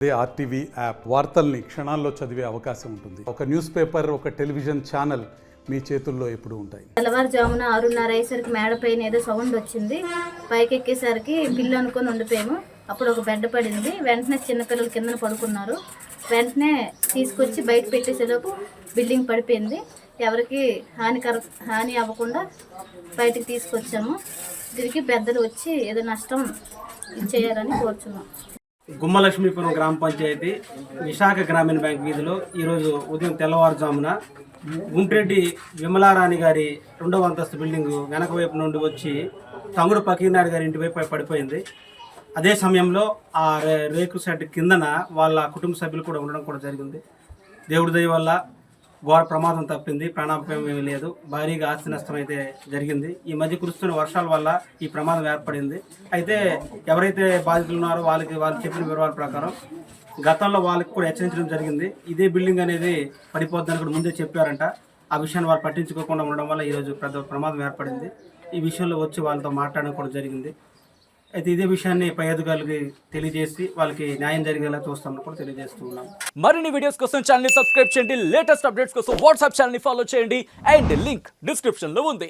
RTV app వార్తల్ని క్షణాల్లో చదివే అవకాశం ఉంటుంది. ఒక న్యూస్ పేపర్, ఒక టెలివిజన్ ఛానల్ మీ చేతుల్లో ఎప్పుడు ఉంటాయి. తెల్లవారుజామున 6:30 అయ్యేసరికి మేడ పైన ఏదో సౌండ్ వచ్చింది. పైకి ఎక్కేసరికి పిల్లి అనుకొని ఉండిపోయాము. అప్పుడు ఒక బెడ్ పడింది. వెంటనే చిన్నపిల్లలు కిందన పడుకున్నారు. వెంటనే తీసుకొచ్చి బయట పెట్టేసేలోపు బిల్డింగ్ పడిపోయింది. ఎవరికి హాని అవ్వకుండా బయటికి తీసుకొచ్చాము. దీనికి పెద్దలు వచ్చి ఏదో నష్టం చేయాలని కోరుచున్నాం. గుమ్మలక్ష్మీపురం గ్రామ పంచాయతీ విశాఖ గ్రామీణ బ్యాంక్ వీధిలో ఈరోజు ఉదయం తెల్లవారుజామున గుంటిరెడ్డి విమలారాణి గారి 2వ అంతస్తు బిల్డింగు వెనక వైపు నుండి వచ్చి తమ్ముడు పకీర్నాయుడు గారి ఇంటి వైపు పడిపోయింది. అదే సమయంలో ఆ రేకు షెడ్ కిందన వాళ్ళ కుటుంబ సభ్యులు కూడా ఉండడం కూడా జరిగింది. దేవుడి దయ వల్ల ఘోర ప్రమాదం తప్పింది. ప్రాణాపాయం ఏమీ లేదు. భారీగా ఆస్తి నష్టం అయితే జరిగింది. ఈ మధ్య కురుస్తున్న వర్షాల వల్ల ఈ ప్రమాదం ఏర్పడింది. అయితే ఎవరైతే బాధితులు ఉన్నారో వాళ్ళు చెప్పిన వివరాల ప్రకారం గతంలో వాళ్ళకి కూడా హెచ్చరించడం జరిగింది. ఇదే బిల్డింగ్ అనేది పడిపోద్దని కూడా ముందే చెప్పారంట. ఆ విషయాన్ని వాళ్ళు పట్టించుకోకుండా ఉండడం వల్ల ఈరోజు పెద్ద ప్రమాదం ఏర్పడింది. ఈ విషయంలో వచ్చి వాళ్ళతో మాట్లాడడం కూడా జరిగింది. అయితే ఇదే విషయాన్ని పై అధికారులకి తెలియజేసి వాళ్ళకి న్యాయం జరిగేలా చూస్తామని కూడా తెలియజేస్తూ ఉన్నాం. మరిన్ని వీడియోస్ కోసం ఛానల్ ని సబ్స్క్రైబ్ చేయండి. లేటెస్ట్ అప్డేట్స్ కోసం వాట్సాప్ ఛానల్ ని ఫాలో చేయండి. అండ్ లింక్ డిస్క్రిప్షన్ లో ఉంది.